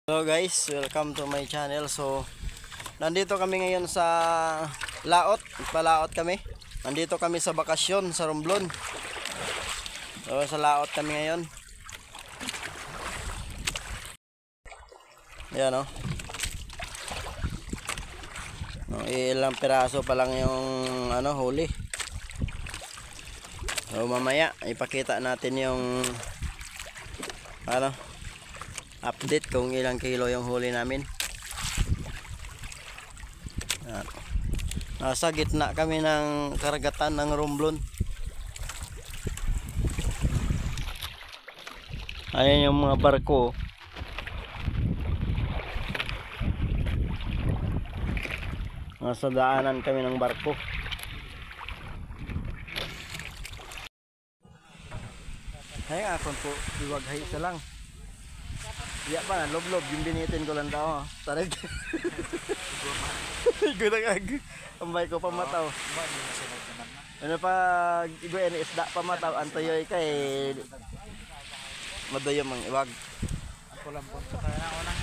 Hello guys, welcome to my channel. So, nandito kami ngayon sa Laot. Palaot kami. Nandito kami sa bakasyon sa Romblon. So, sa Laot kami ngayon. Yan o. Ilang piraso pa lang yung huli. So, mamaya ipakita natin yung update kung ilang kilo yung huli namin. Nasa gitna kami ng karagatan ng Romblon. Ayan yung mga barko. Nasa daanan kami ng barko. Ay akon po, iwaghay isa lang. Iya pa na, lob-lob, yung binitin ko lang daw. Tarig. Gunagag. Ambay ko pamataw. Ano pa, iguin isda pamataw. Antoyoy ka eh. Madoyo mang iwag. Ako lang po. Kaya ako nang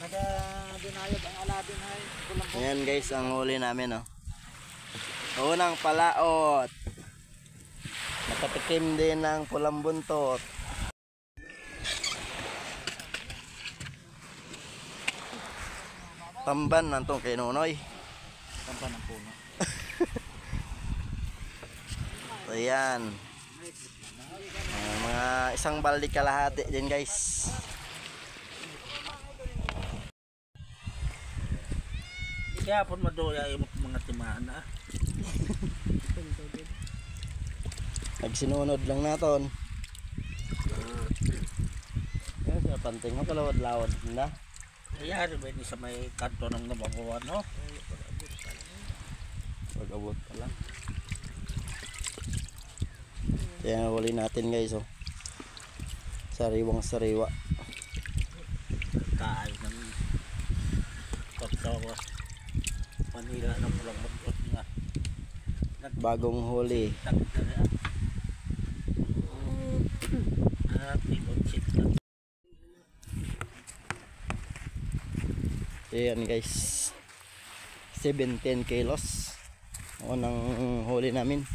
nag-dinayog ang alabin ay. Ayan guys, ang huli namin Unang palaot. Nakatikim din ng pulang buntot. Tamban nantong kay Nonoy. Tamban ng puno. Ayan. Mga isang balde kalahati din guys. Kaya po madoya yung mga timaan na. Nagsinunod lang naton. Kaya sa panting mo kalawad-lawad na. Kaya rin ba ini sa may kanto ng nababawan, no? Pag-abot pa lang. Kaya huli natin guys Sariwang-sariwa. Kaay ng pagtawa. Manila ng pulang buntot nga. Bagong huli. Ayan guys, 17 kilos unang huli namin.